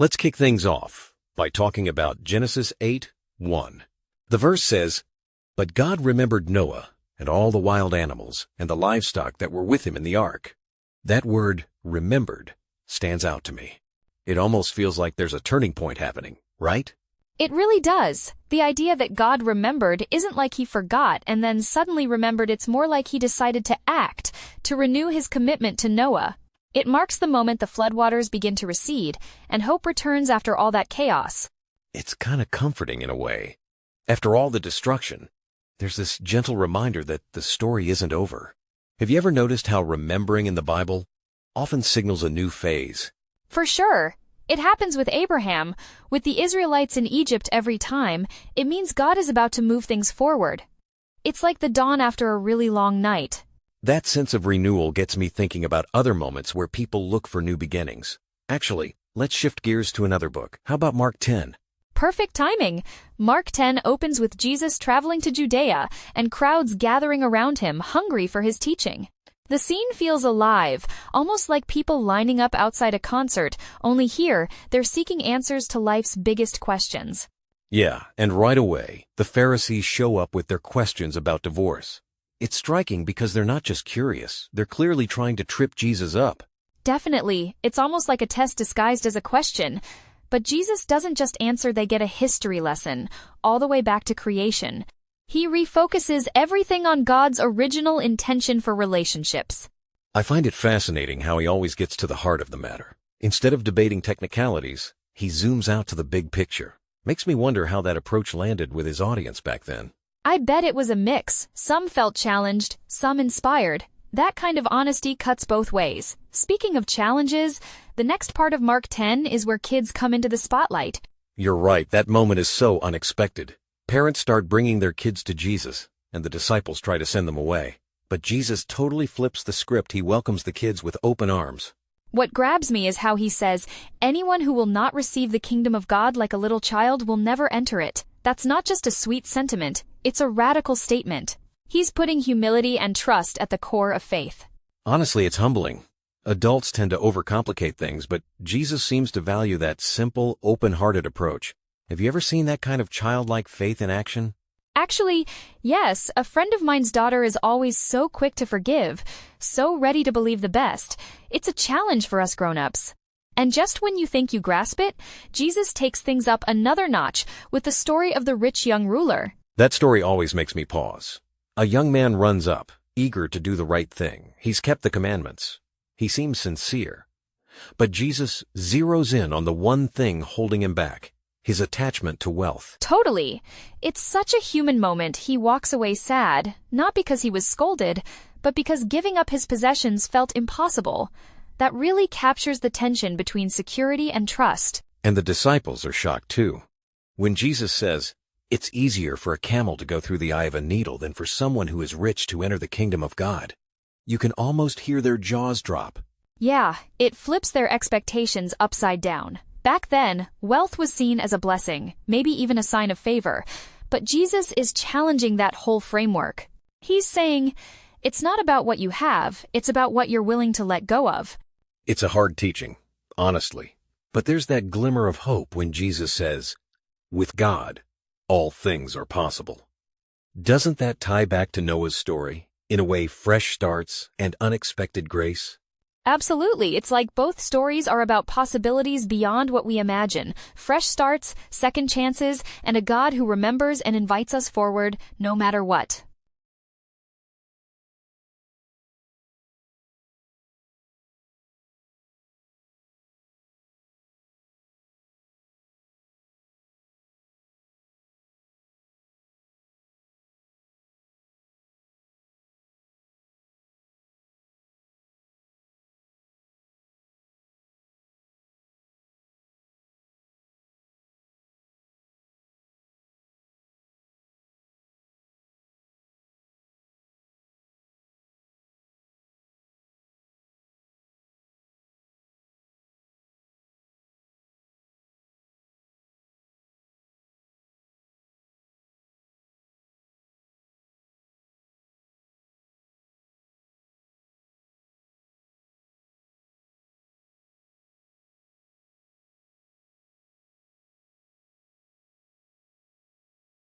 Let's kick things off by talking about Genesis 8:1. The verse says, "But God remembered Noah and all the wild animals and the livestock that were with him in the ark." That word, remembered, stands out to me. It almost feels like there's a turning point happening, right? It really does. The idea that God remembered isn't like he forgot and then suddenly remembered. It's more like he decided to act, to renew his commitment to Noah. It marks the moment the floodwaters begin to recede, and hope returns after all that chaos. It's kind of comforting in a way. After all the destruction, there's this gentle reminder that the story isn't over. Have you ever noticed how remembering in the Bible often signals a new phase? For sure. It happens with Abraham, with the Israelites in Egypt every time. It means God is about to move things forward. It's like the dawn after a really long night. That sense of renewal gets me thinking about other moments where people look for new beginnings. Actually, let's shift gears to another book. How about Mark 10? Perfect timing. Mark 10 opens with Jesus traveling to Judea and crowds gathering around him, hungry for his teaching. The scene feels alive, almost like people lining up outside a concert, only here, they're seeking answers to life's biggest questions. Yeah, and right away, the Pharisees show up with their questions about divorce. It's striking because they're not just curious, they're clearly trying to trip Jesus up. Definitely, it's almost like a test disguised as a question. But Jesus doesn't just answer, they get a history lesson, all the way back to creation. He refocuses everything on God's original intention for relationships. I find it fascinating how he always gets to the heart of the matter. Instead of debating technicalities, he zooms out to the big picture. Makes me wonder how that approach landed with his audience back then. I bet it was a mix. Some felt challenged, some inspired. That kind of honesty cuts both ways. Speaking of challenges, the next part of Mark 10 is where kids come into the spotlight. You're right, that moment is so unexpected. Parents start bringing their kids to Jesus, and the disciples try to send them away. But Jesus totally flips the script. He welcomes the kids with open arms. What grabs me is how he says, "Anyone who will not receive the kingdom of God like a little child will never enter it." That's not just a sweet sentiment, it's a radical statement. He's putting humility and trust at the core of faith. Honestly, it's humbling. Adults tend to overcomplicate things, but Jesus seems to value that simple, open-hearted approach. Have you ever seen that kind of childlike faith in action? Actually, yes, a friend of mine's daughter is always so quick to forgive, so ready to believe the best. It's a challenge for us grown-ups. And just when you think you grasp it, Jesus takes things up another notch with the story of the rich young ruler. That story always makes me pause. A young man runs up, eager to do the right thing. He's kept the commandments. He seems sincere. But Jesus zeroes in on the one thing holding him back: his attachment to wealth. Totally. It's such a human moment. He walks away sad, not because he was scolded, but because giving up his possessions felt impossible. That really captures the tension between security and trust. And the disciples are shocked too. When Jesus says, "It's easier for a camel to go through the eye of a needle than for someone who is rich to enter the kingdom of God," you can almost hear their jaws drop. Yeah, it flips their expectations upside down. Back then, wealth was seen as a blessing, maybe even a sign of favor. But Jesus is challenging that whole framework. He's saying, it's not about what you have, it's about what you're willing to let go of. It's a hard teaching, honestly. But there's that glimmer of hope when Jesus says, "With God, all things are possible." Doesn't that tie back to Noah's story? In a way, fresh starts and unexpected grace? Absolutely. It's like both stories are about possibilities beyond what we imagine. Fresh starts, second chances, and a God who remembers and invites us forward no matter what.